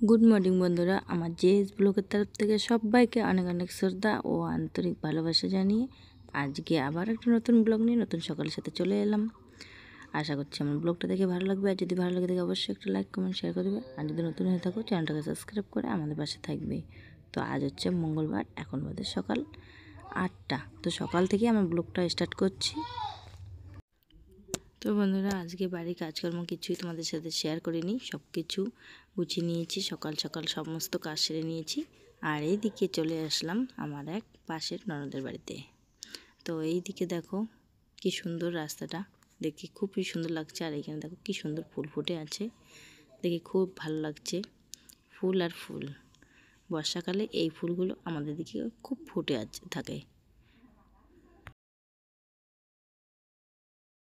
Good morning বন্ধুরা, আমার JS ব্লগের তরফ থেকে সবাইকে অনেক অনেক শ্রদ্ধা ও আন্তরিক ভালোবাসা জানিয়ে আজকে আবার একটা নতুন ব্লগ নিয়ে নতুন সকালের সাথে চলে এলাম। আশা করছি আমার ব্লগটা দেখে ভালো লাগবে, আর যদি ভালো লাগে দেখে অবশ্যই একটা লাইক কমেন্ট শেয়ার করে দেবে, আর যদি নতুন হয়ে থাকো চ্যানেলটাকে সাবস্ক্রাইব করে আমাদের পাশে থাকবে। তো আজ হচ্ছে মঙ্গলবার, এখন বাজে সকাল 8টা। তো সকাল থেকে আমার ব্লগটা স্টার্ট করছি। তো বন্ধুরা, আজকে বাড়ির কাজকর্ম কিছুই তোমাদের সাথে শেয়ার করিনি, সব কিছু গুছিয়ে নিয়েছি, সকাল সকাল সমস্ত কাজ সেরে নিয়েছি। আর এই দিকে চলে আসলাম আমার এক পাশের ননদের বাড়িতে। তো এই দিকে দেখো কি সুন্দর রাস্তাটা, দেখে খুবই সুন্দর লাগছে। আর এখানে দেখো কি সুন্দর ফুল ফুটে আছে, দেখে খুব ভালো লাগছে। ফুল আর ফুল, বর্ষাকালে এই ফুলগুলো আমাদের দিকে খুব ফুটে থাকে।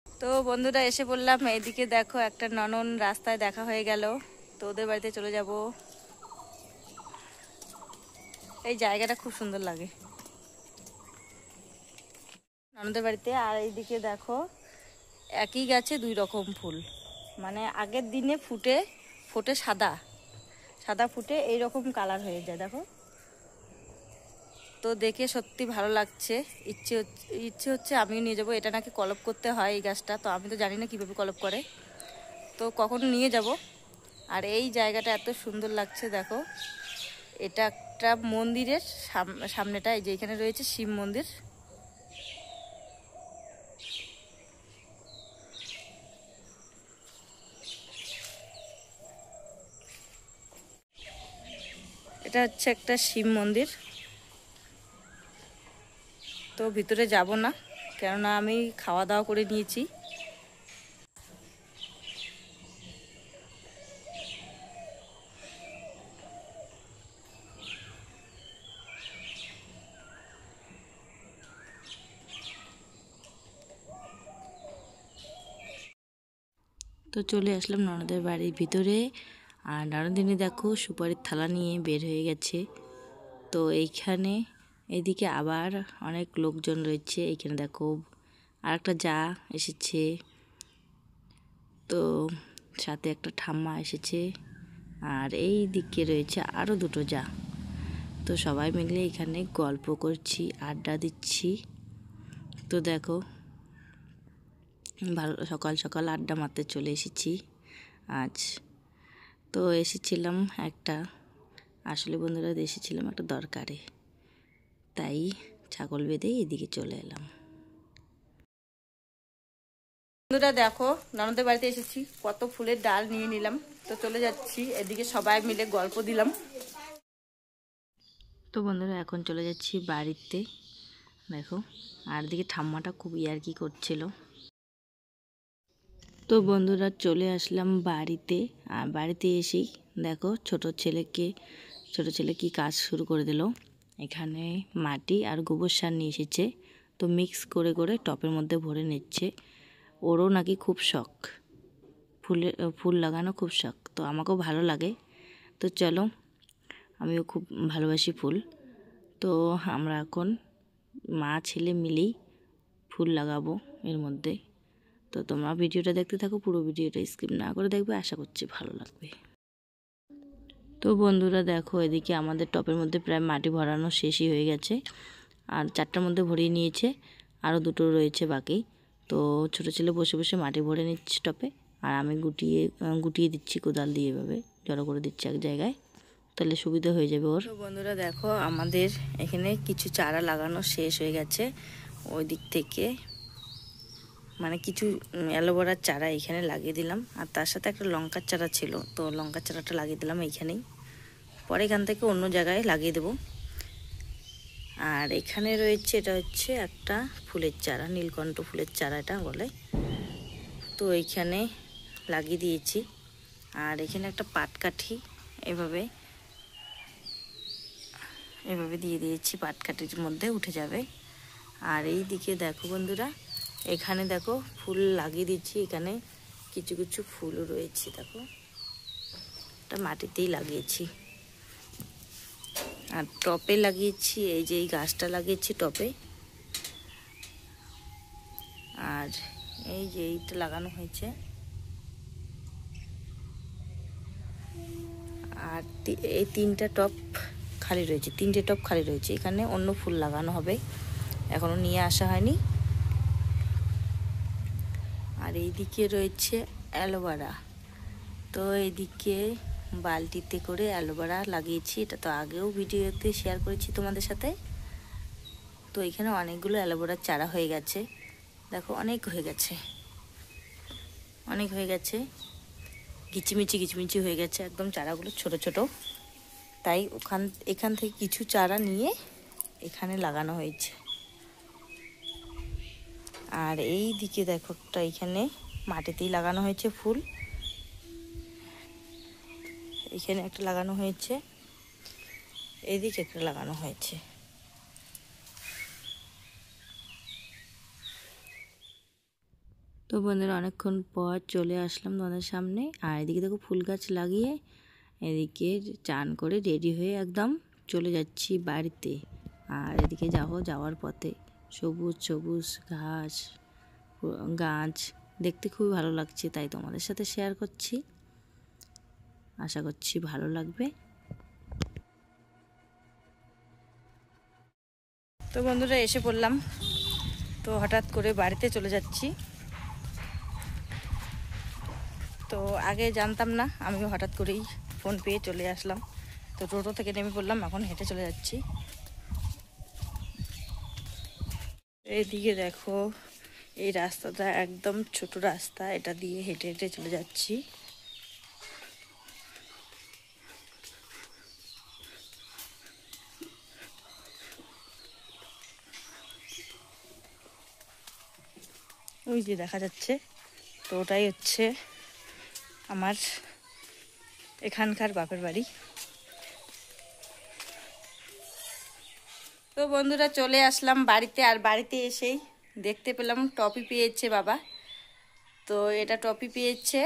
তো বন্ধুরা, এসে বললাম এইদিকে দেখো একটা ননন রাস্তায় দেখা হয়ে গেল। তো ওদের বাড়িতে চলে যাব। এই জায়গাটা খুব সুন্দর লাগে ননদের বাড়িতে। আর এইদিকে দেখো একই গাছে দুই রকম ফুল, মানে আগের দিনে ফুটে সাদা সাদা ফুটে এইরকম কালার হয়ে যায় দেখো। তো দেখে সত্যি ভালো লাগছে, ইচ্ছে হচ্ছে আমিও নিয়ে যাবো। এটা নাকি কলপ করতে হয় এই গাছটা, তো আমি তো জানি না কীভাবে কলপ করে, তো কখনো নিয়ে যাব। আর এই জায়গাটা এত সুন্দর লাগছে দেখো, এটা একটা মন্দিরের সামনেটা, এই যে এখানে রয়েছে শিব মন্দির। এটা হচ্ছে একটা শিব মন্দির। তো ভিতরে যাব না, কেননা আমি খাওয়া দাওয়া করে নিয়েছি। তো চলে আসলাম ননদের বাড়ির ভিতরে। আর ননদিনী দেখো সুপারির থালা নিয়ে বের হয়ে গেছে। তো এইখানে এইদিকে আবার অনেক লোকজন রয়েছে। এইখানে দেখো আর একটা জা এসেছে, তো সাথে একটা ঠাম্মা এসেছে, আর এই দিকে রয়েছে আরও দুটো জা। তো সবাই মিলে এখানে গল্প করছি, আড্ডা দিচ্ছি। তো দেখো ভালো সকাল সকাল আড্ডা মারতে চলে এসেছি আজ। তো এসেছিলাম আসলে বন্ধুরা এসেছিলাম একটা দরকারে, তাই ছাগল বেঁধে এদিকে চলে এলাম। বন্ধুরা দেখো, ননদের বাড়িতে এসেছি, কত ফুলের ডাল নিয়ে নিলাম। তো চলে যাচ্ছি, এদিকে সবাই মিলে গল্প দিলাম। তো বন্ধুরা এখন চলে যাচ্ছি বাড়িতে দেখো। আর দিকে ঠাম্মাটা খুব ইয়ার্কি করছিল। তো বন্ধুরা চলে আসলাম বাড়িতে। আর বাড়িতে এসেই দেখো ছোট ছেলে কি কাজ শুরু করে দিল। এখানে মাটি আর গোবর সার নিয়ে এসেছে, তো মিক্স করে করে টপের মধ্যে ভরে নিচ্ছে। ওরও নাকি খুব শখ, ফুল লাগানো খুব শখ। তো আমাকেও ভালো লাগে, তো চলো আমিও খুব ভালোবাসি ফুল। তো আমরা এখন মা ছেলে মিলেই ফুল লাগাবো এর মধ্যে। তো তোমরা ভিডিওটা দেখতে থাকো, পুরো ভিডিওটা স্কিপ না করে দেখবে, আশা করছি ভালো লাগবে। তো বন্ধুরা দেখো, এদিকে আমাদের টপের মধ্যে প্রায় মাটি ভরানো শেষই হয়ে গেছে। আর 4টার মধ্যে ভরিয়ে নিয়েছে, আরও 2টো রয়েছে বাকি। তো ছোটো ছেলে বসে বসে মাটি ভরে নিচ্ছে টপে, আর আমি গুটিয়ে দিচ্ছি কোদাল দিয়ে, এভাবে জড়ো করে দিচ্ছি এক জায়গায়, তাহলে সুবিধা হয়ে যাবে ওর। তো বন্ধুরা দেখো, আমাদের এখানে কিছু চারা লাগানো শেষ হয়ে গেছে। ওই দিক থেকে মানে কিছু অ্যালোভেরার চারা এখানে লাগিয়ে দিলাম, আর তার সাথে একটা লঙ্কার চারা ছিল, তো লঙ্কার চারাটা লাগিয়ে দিলাম এইখানেই। পরে এখান থেকে অন্য জায়গায় লাগিয়ে দেব। আর এখানে রয়েছে, এটা হচ্ছে একটা ফুলের চারা, নীলকণ্ঠ ফুলের চারা এটা বলে। তো এইখানে লাগিয়ে দিয়েছি। আর এখানে একটা পাটকাঠি এভাবে দিয়ে দিয়েছি, পাটকাঠির মধ্যে উঠে যাবে। আর এই দিকে দেখো বন্ধুরা, এখানে দেখো ফুল লাগিয়ে দিচ্ছি। এখানে কিছু কিছু ফুলও রয়েছে দেখো, এটা মাটিতেই লাগিয়েছি। আর টপে লাগিয়েছি, এই যে এই গাছটা লাগিয়েছি টপে। আর এই যে এইটা লাগানো হয়েছে। আর এই 3টা টব খালি রয়েছে, 3টে টব খালি রয়েছে। এখানে অন্য ফুল লাগানো হবে, এখনও নিয়ে আসা হয়নি। আর এইদিকে রয়েছে অ্যালোভেরা। তো এইদিকে বালতিতে করে অ্যালোভেরা লাগিয়েছি, এটা তো আগেও ভিডিওতে শেয়ার করেছি তোমাদের সাথে। তো এখানে অনেকগুলো অ্যালোভেরার চারা হয়ে গেছে, দেখো অনেক হয়ে গেছে, অনেক হয়ে গেছে, কিচিমিচি হয়ে গেছে একদম চারাগুলো ছোট ছোট। তাই এখান থেকে কিছু চারা নিয়ে এখানে লাগানো হয়েছে। আর এই দিকে দেখো একটা এখানে মাটিতেই লাগানো হয়েছে ফুল, এখানে একটা লাগানো হয়েছে, এইদিকে একটা লাগানো হয়েছে। তো বন্ধুরা অনেকক্ষণ পর চলে আসলাম তোমাদের সামনে। আর এদিকে দেখো ফুল গাছ লাগিয়ে এদিকে চান করে রেডি হয়ে একদম চলে যাচ্ছি বাড়িতে। আর এদিকে যাওয়ার পথে সবুজ সবুজ ঘাস গাছ দেখতে খুবই ভালো লাগছে, তাই তোমাদের সাথে শেয়ার করছি, আশা করছি ভালো লাগবে। তো বন্ধুরা এসে পড়লাম, তো হঠাৎ করে বাড়িতে চলে যাচ্ছি। তো আগে জানতাম না, আমিও হঠাৎ করেই ফোন পেয়ে চলে আসলাম। তো টোটো থেকে নেমে পড়লাম, এখন হেঁটে চলে যাচ্ছি। এইদিকে দেখো এই রাস্তাটা একদম ছোট রাস্তা, এটা দিয়ে হেঁটে হেঁটে চলে যাচ্ছি। ওই যে দেখা যাচ্ছে, তো ওটাই হচ্ছে আমার এখানকার বাপের বাড়ি। তো বন্ধুরা চলে আসলাম বাড়িতে। আর বাড়িতে এসেই দেখতে পেলাম টপি পেয়েছে বাবা। তো এটা টপি পেয়েছে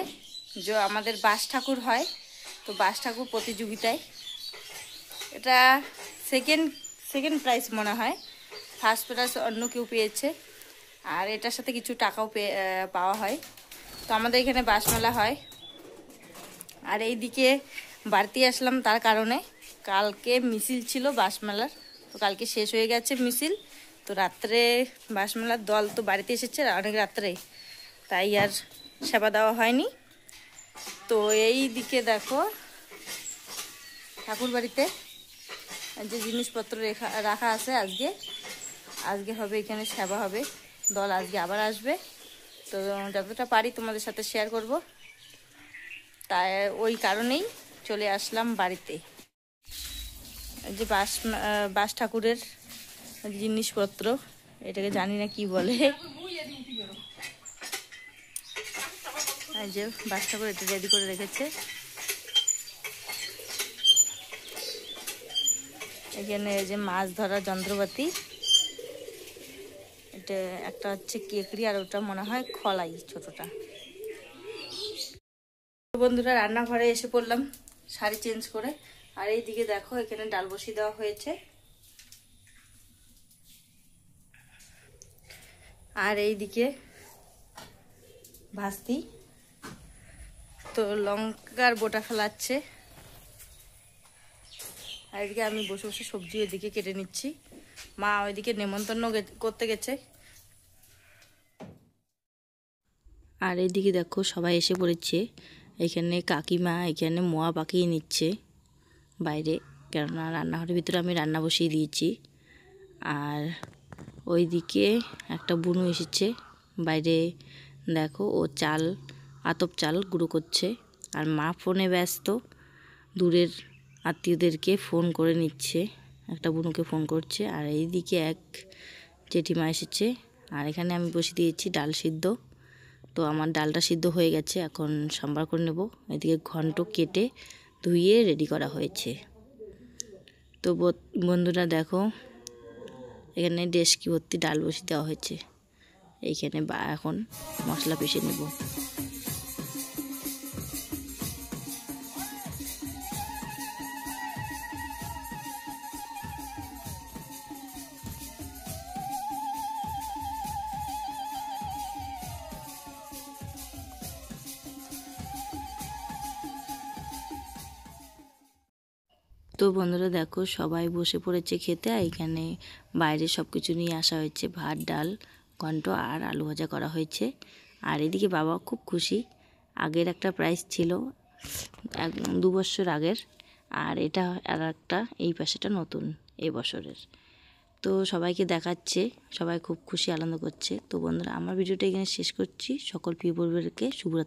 যে আমাদের বাস ঠাকুর হয়, তো বাস ঠাকুর প্রতিযোগিতায় এটা সেকেন্ড প্রাইজ মনে হয়, ফার্স্ট প্রাইজ অন্য কেউ পেয়েছে। আর এটার সাথে কিছু টাকাও পাওয়া হয়। তো আমাদের এখানে বাস মেলা হয়। আর এইদিকে বাড়িতে আসলাম তার কারণে, কালকে মিছিল ছিল বাস মেলার, তো কালকে শেষ হয়ে গেছে মিছিল। তো রাত্রে বাস মেলার দল তো বাড়িতে এসেছে অনেক রাত্রে, তাই আর সেবা দেওয়া হয়নি। তো এই দিকে দেখো ঠাকুর বাড়িতে যে জিনিসপত্র রাখা আছে, আজকে হবে এখানে সেবা হবে, দল আজকে আবার আসবে। তো যতটা পারি তোমাদের সাথে শেয়ার করব, তাই ওই কারণেই চলে আসলাম বাড়িতে। যে বাস ঠাকুরের জিনিসপত্র, এটাকে জানি না কি বলে, যে বাস ঠাকুর এটা রেডি করে রেখেছে। এখানে যে মাছ ধরার যন্ত্রপাতি, এটা একটা হচ্ছে কেকড়ি, আর ওটা মনে হয় খলাই ছোটটা। বন্ধুরা রান্নাঘরে এসে পড়লাম শাড়ি চেঞ্জ করে। আর এইদিকে দেখো এখানে ডাল বসিয়ে দেওয়া হয়েছে। আর এইদিকে ভাস্তি তো লঙ্কার বোটা ফেলাচ্ছে। আর এদিকে আমি বসে বসে সবজি এদিকে কেটে নিচ্ছি, মা ওইদিকে নেমন্তন্ন করতে গেছে। আর এইদিকে দেখো সবাই এসে পড়েছে, এখানে কাকিমা এখানে মোয়া পাকিয়ে নিচ্ছে বাইরে, কেননা রান্নাঘরের ভিতরে আমি রান্না বসিয়ে দিয়েছি। আর ওইদিকে একটা বুনু এসেছে বাইরে, দেখো ও আতপ চাল গুঁড়ো করছে। আর মা ফোনে ব্যস্ত, দূরের আত্মীয়দেরকে ফোন করে নিচ্ছে, একটা বুনুকে ফোন করছে। আর এইদিকে এক জেঠিমা এসেছে। আর এখানে আমি বসে দিয়েছি ডাল সিদ্ধ। তো আমার ডালটা সিদ্ধ হয়ে গেছে, এখন সম্বার করে নেব। এদিকে ঘন্ট কেটে ধুয়ে রেডি করা হয়েছে। তো বন্ধুরা দেখো এখানে ডেস্কি ভর্তি ডাল বসিয়ে দেওয়া হয়েছে, এইখানে এখন মশলা পিষে নেব। তো বন্ধুরা দেখো সবাই বসে পড়েছে খেতে। এখানে বাইরে সব কিছু নিয়ে আসা হয়েছে, ভাত, ডাল, ঘন্ট আর আলু ভাজা করা হয়েছে। আর এদিকে বাবা খুব খুশি, আগের একটা প্রাইস ছিল 2 বছর আগের, আর এটা আর একটা এই পাশেটা নতুন এই বছরের। তো সবাইকে দেখাচ্ছে, সবাই খুব খুশি আনন্দ করছে। তো বন্ধুরা আমার ভিডিওটা এখানে শেষ করছি। সকল প্রিয় পরিবারকে শুভরাত্রি।